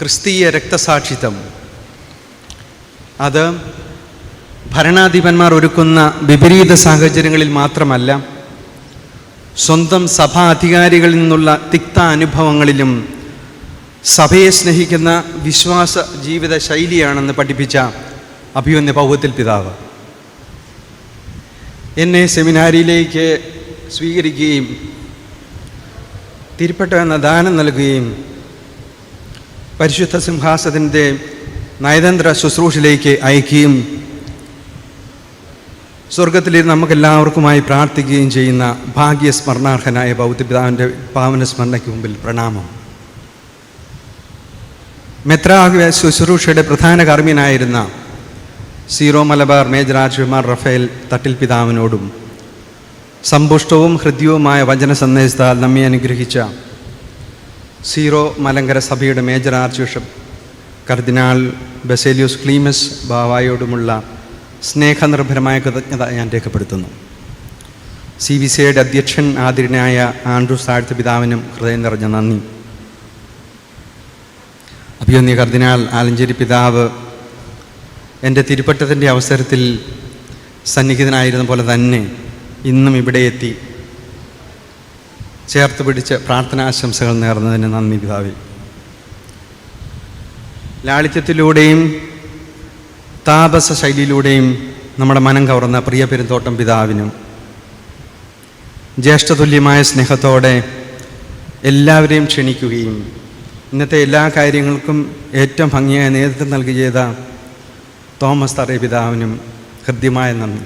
ക്രിസ്തീയ രക്തസാക്ഷിത്വം അത് ഭരണാധിപന്മാർ ഒരുക്കുന്ന വിപരീത സാഹചര്യങ്ങളിൽ മാത്രമല്ല, സ്വന്തം സഭാ അധികാരികളിൽ നിന്നുള്ള തിക്ത അനുഭവങ്ങളിലും സഭയെ സ്നേഹിക്കുന്ന വിശ്വാസ ജീവിത ശൈലിയാണെന്ന് പഠിപ്പിച്ച അഭിമന്യ പൗവത്തിൽ പിതാവ് എന്നെ സെമിനാരിയിലേക്ക് സ്വീകരിക്കുകയും തിരുപ്പട്ട എന്ന ദാനം നൽകുകയും പരിശുദ്ധ സിംഹാസനത്തിൻ്റെ നയതന്ത്ര ശുശ്രൂഷയിലേക്ക് അയക്കുകയും സ്വർഗത്തിൽ നമുക്കെല്ലാവർക്കുമായി പ്രാർത്ഥിക്കുകയും ചെയ്യുന്ന ഭാഗ്യസ്മരണാർഹനായ പൗത്രപിതാവിൻ്റെ പാവന സ്മരണയ്ക്ക് മുമ്പിൽ പ്രണാമം. മെത്രാ ശുശ്രൂഷയുടെ പ്രധാന കർമ്മ്യനായിരുന്ന Syro Malabar major arch Mar Raphael Thattil പിതാവിനോടും സമ്പുഷ്ടവും ഹൃദ്യവുമായ വചന സന്ദേശത്താൽ നമ്മെ അനുഗ്രഹിച്ച സീറോ മലങ്കര സഭയുടെ മേജർ ആർച്ച് ബിഷപ്പ് കർദിനാൾ ബസേലിയോസ് ക്ലീമസ് ബാവായോടുമുള്ള സ്നേഹനിർഭരമായ കൃതജ്ഞത ഞാൻ രേഖപ്പെടുത്തുന്നു. CBCയുടെ അധ്യക്ഷൻ ആദരണീയനായ ആൻഡ്രൂസ് താഴ്ത്ത പിതാവിനും ഹൃദയം നിറഞ്ഞ നന്ദി. അഭിമന്യ കർദിനാൾ ആലഞ്ചേരി പിതാവ് എൻ്റെ തിരുപ്പട്ടത്തിൻ്റെ അവസരത്തിൽ സന്നിഹിതനായിരുന്ന പോലെ തന്നെ ഇന്നും ഇവിടെ എത്തി ചേർത്ത് പിടിച്ച് പ്രാർത്ഥനാശംസകൾ നേർന്നതിന് നന്ദി പിതാവേ. ലാളിത്യത്തിലൂടെയും താപസ ശൈലിയിലൂടെയും നമ്മുടെ മനം കവർന്ന പ്രിയ പെരുന്തോട്ടം പിതാവിനും ജ്യേഷ്ഠതുല്യമായ സ്നേഹത്തോടെ എല്ലാവരെയും ക്ഷണിക്കുകയും ഇന്നത്തെ എല്ലാ കാര്യങ്ങൾക്കും ഏറ്റവും ഭംഗിയായ നേതൃത്വം നൽകി ചെയ്ത തോമസ് തറേ പിതാവിനും ഹൃദ്യമായ നന്ദി.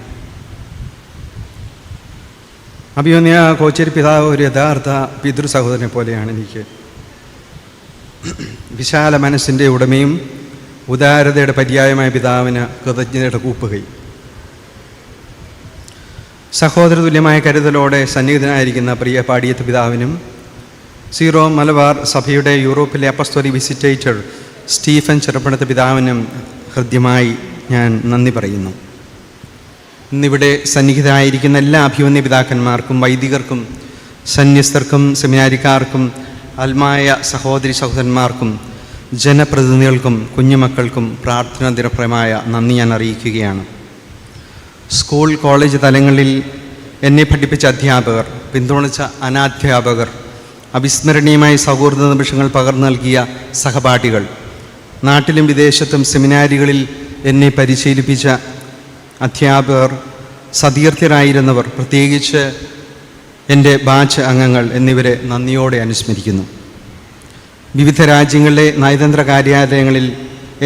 അഭിമന്യ കോച്ചേരി പിതാവ് ഒരു യഥാർത്ഥ പിതൃ സഹോദരനെ പോലെയാണ് എനിക്ക്. വിശാല മനസ്സിൻ്റെ ഉടമയും ഉദാരതയുടെ പര്യായമായ പിതാവിന് കൃതജ്ഞതയുടെ കൂപ്പുകൈ. സഹോദരതുല്യമായ കരുതലോടെ സന്നിഹിതനായിരിക്കുന്ന പ്രിയ പാടിയത്ത് പിതാവിനും സീറോ മലബാർ സഭയുടെ യൂറോപ്പിലെ അപ്പസ്തോലിക് വിസിറ്റേറ്റർ സ്റ്റീഫൻ ചെറുപ്പണത്ത് പിതാവിനും ഹൃദ്യമായി ഞാൻ നന്ദി പറയുന്നു. ഇന്നിവിടെ സന്നിഹിതരായിരിക്കുന്ന എല്ലാ അഭിമന്യ പിതാക്കന്മാർക്കും, വൈദികർക്കും, സന്യസ്തർക്കും, സെമിനാരിക്കാർക്കും, ആത്മായ സഹോദരി സഹോദരന്മാർക്കും, ജനപ്രതിനിധികൾക്കും, കുഞ്ഞുമക്കൾക്കും പ്രാർത്ഥനാനിരപ്രമായ നന്ദി ഞാൻ അറിയിക്കുകയാണ്. സ്കൂൾ കോളേജ് തലങ്ങളിൽ എന്നെ പഠിപ്പിച്ച അധ്യാപകർ, പിന്തുണച്ച അനാധ്യാപകർ, അവിസ്മരണീയമായ സൗഹൃദ നിമിഷങ്ങൾ പകർന്നു നൽകിയ സഹപാഠികൾ, നാട്ടിലും വിദേശത്തും സെമിനാരികളിൽ എന്നെ പരിശീലിപ്പിച്ച അധ്യാപകർ, സതീർത്ഥരായിരുന്നവർ, പ്രത്യേകിച്ച് എൻ്റെ ബാച്ച് അംഗങ്ങൾ എന്നിവരെ നന്ദിയോടെ അനുസ്മരിക്കുന്നു. വിവിധ രാജ്യങ്ങളിലെ നയതന്ത്ര കാര്യാലയങ്ങളിൽ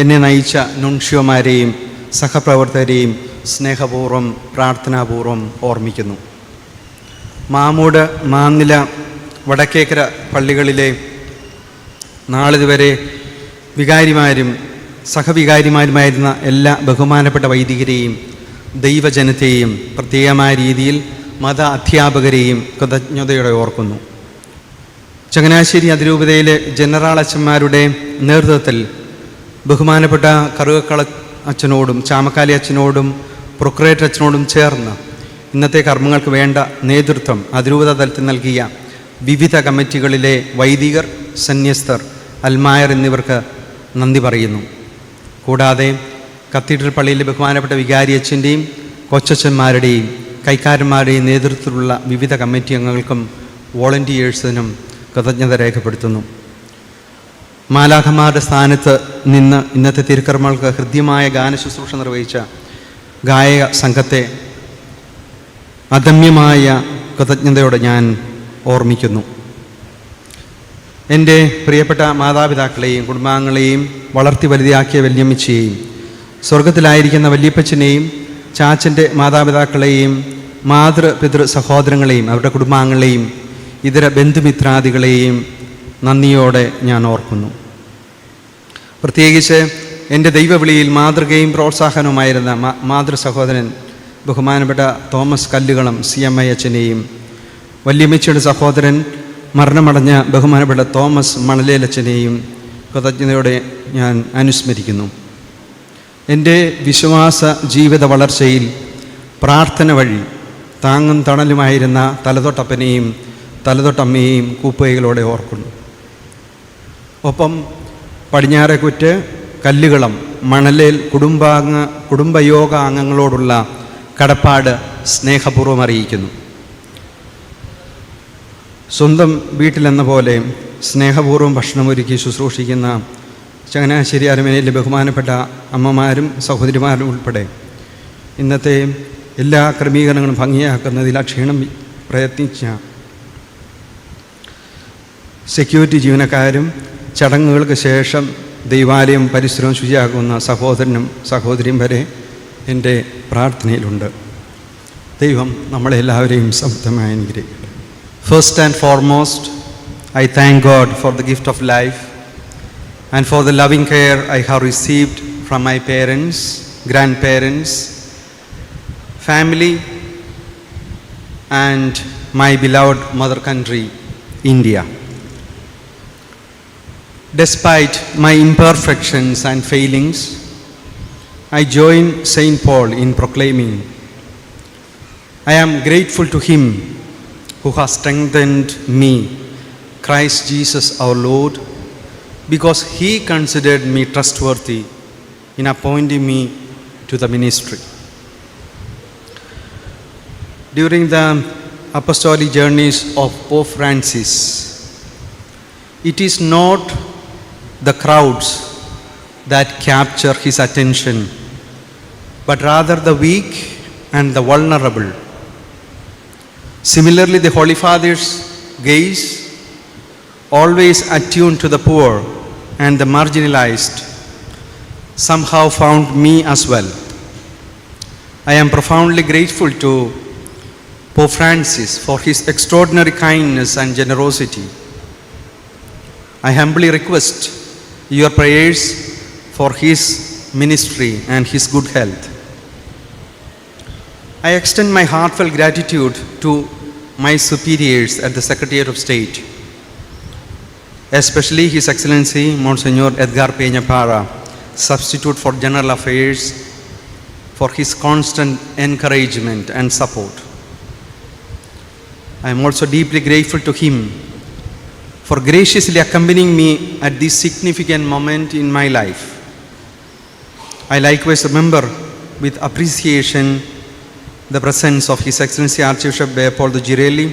എന്നെ നയിച്ച നുൻഷ്യോമാരെയും സഹപ്രവർത്തകരെയും സ്നേഹപൂർവ്വം പ്രാർത്ഥനാപൂർവ്വം ഓർമ്മിക്കുന്നു. മാമൂട്, മാന്നില, വടക്കേക്കര പള്ളികളിലെ നാളിതുവരെ വികാരിമാരും സഹവികാരിമാരുമായിരുന്ന എല്ലാ ബഹുമാനപ്പെട്ട വൈദികരെയും ദൈവജനത്തെയും പ്രത്യേകമായ രീതിയിൽ മത അധ്യാപകരെയും കൃതജ്ഞതയോടെ ഓർക്കുന്നു. ചങ്ങനാശ്ശേരി അതിരൂപതയിലെ ജനറൽ അച്ഛന്മാരുടെ നേതൃത്വത്തിൽ ബഹുമാനപ്പെട്ട കറുകക്കള അച്ഛനോടും ചാമക്കാലി അച്ഛനോടും പ്രൊക്രേറ്റർ അച്ഛനോടും ചേർന്ന് ഇന്നത്തെ കർമ്മങ്ങൾക്ക് വേണ്ട നേതൃത്വം അതിരൂപത തലത്തിൽ നൽകിയ വിവിധ കമ്മിറ്റികളിലെ വൈദികർ, സന്യസ്തർ, അൽമായർ എന്നിവർക്ക് നന്ദി പറയുന്നു. കൂടാതെ കത്തീഡ്രൽ പള്ളിയിലെ ബഹുമാനപ്പെട്ട വികാരി അച്ഛൻ്റെയും കൊച്ചച്ഛന്മാരുടെയും കൈക്കാരന്മാരുടെയും നേതൃത്വത്തിലുള്ള വിവിധ കമ്മിറ്റി അംഗങ്ങൾക്കും വോളണ്ടിയേഴ്സിനും കൃതജ്ഞത രേഖപ്പെടുത്തുന്നു. മാലാഖമാരുടെ സ്ഥാനത്ത് നിന്ന് ഇന്നത്തെ തിരുക്കർമ്മങ്ങൾക്ക് ഹൃദ്യമായ ഗാനശുശ്രൂഷ നിർവഹിച്ച ഗായക സംഘത്തെ അദമ്യമായ കൃതജ്ഞതയോടെ ഞാൻ ഓർമ്മിക്കുന്നു. എൻ്റെ പ്രിയപ്പെട്ട മാതാപിതാക്കളെയും കുടുംബാംഗങ്ങളെയും വളർത്തി വലുതാക്കിയ വല്യമ്മച്ചിയെയും സ്വർഗത്തിലായിരിക്കുന്ന വല്യപ്പച്ചനെയും ചാച്ചൻ്റെ മാതാപിതാക്കളെയും മാതൃപിതൃ സഹോദരങ്ങളെയും അവരുടെ കുടുംബാംഗങ്ങളെയും ഇതര ബന്ധുമിത്രാദികളെയും നന്ദിയോടെ ഞാൻ ഓർക്കുന്നു. പ്രത്യേകിച്ച് എൻ്റെ ദൈവവിളിയിൽ മാതൃകയും പ്രോത്സാഹനവുമായിരുന്ന മാതൃ സഹോദരൻ ബഹുമാനപ്പെട്ട തോമസ് കല്ലുകളം CMI അച്ഛനെയും വല്യമ്മച്ചിയുടെ സഹോദരൻ മരണമടഞ്ഞ ബഹുമാനപ്പെട്ട തോമസ് മണലേലച്ഛനെയും കൃതജ്ഞതയോടെ ഞാൻ അനുസ്മരിക്കുന്നു. എൻ്റെ വിശ്വാസ ജീവിത വളർച്ചയിൽ പ്രാർത്ഥന വഴി താങ്ങും തണലുമായിരുന്ന തലതൊട്ടപ്പനെയും തലതൊട്ടമ്മയെയും കൂപ്പുകൈകളോടെ ഓർക്കുന്നു. ഒപ്പം പടിഞ്ഞാറേക്കുറ്റ് കല്ലുകളം മണലേൽ കുടുംബയോഗ അംഗങ്ങളോടുള്ള കടപ്പാട് സ്നേഹപൂർവ്വം അറിയിക്കുന്നു. സ്വന്തം വീട്ടിലെന്ന പോലെ സ്നേഹപൂർവ്വം ഭക്ഷണമൊരുക്കി ശുശ്രൂഷിക്കുന്ന ചങ്ങനാശ്ശേരി അരമനയിലെ ബഹുമാനപ്പെട്ട അമ്മമാരും സഹോദരിമാരും ഉൾപ്പെടെ ഇന്നത്തെ എല്ലാ ക്രമീകരണങ്ങളും ഭംഗിയാക്കുന്നതിൽ അക്ഷീണം പ്രയത്നിച്ച സെക്യൂരിറ്റി ജീവനക്കാരും ചടങ്ങുകൾക്ക് ശേഷം ദൈവാലയം പരിസരവും ശുചിയാക്കുന്ന സഹോദരനും സഹോദരിയും വരെ എൻ്റെ പ്രാർത്ഥനയിലുണ്ട്. ദൈവം നമ്മളെല്ലാവരെയും സമൃദ്ധമായി അനുഗ്രഹിക്കട്ടെ. First and foremost, I thank God for the gift of life and for the loving care I have received from my parents, grandparents, family and my beloved mother country, India. Despite my imperfections and failings, I join Saint Paul in proclaiming, I am grateful to him who has strengthened me, Christ Jesus our Lord, because he considered me trustworthy in appointing me to the ministry. During the apostolic journeys of Pope Francis, it is not the crowds that capture his attention, but rather the weak and the vulnerable. Similarly, the Holy Father's gaze, always attuned to the poor and the marginalized, somehow found me as well. I am profoundly grateful to Pope Francis for his extraordinary kindness and generosity. I humbly request your prayers for his ministry and his good health. I extend my heartfelt gratitude to my superiors at the Secretariat of State, especially His Excellency Monsignor Edgar Peña-Parra, Substitute for General Affairs, for his constant encouragement and support. I am also deeply grateful to him for graciously accompanying me at this significant moment in my life. I likewise remember with appreciation the presence of His Excellency Archbishop Leopoldo Girelli,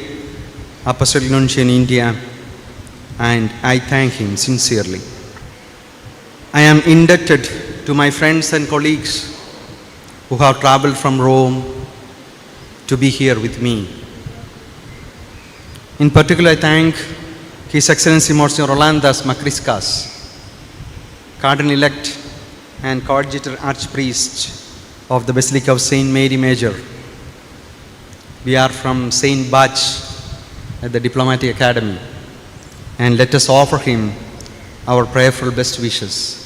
Apostolic Nuncio in India, and I thank him sincerely. I am indebted to my friends and colleagues who have traveled from Rome to be here with me. In particular, I thank His Excellency Monsignor Rolandas Makriskas, Cardinal-elect and Coadjutor Archpriest of the Basilica of Saint Mary Major. We are from Saint Bach at the Diplomatic Academy, and let us offer him our prayerful best wishes.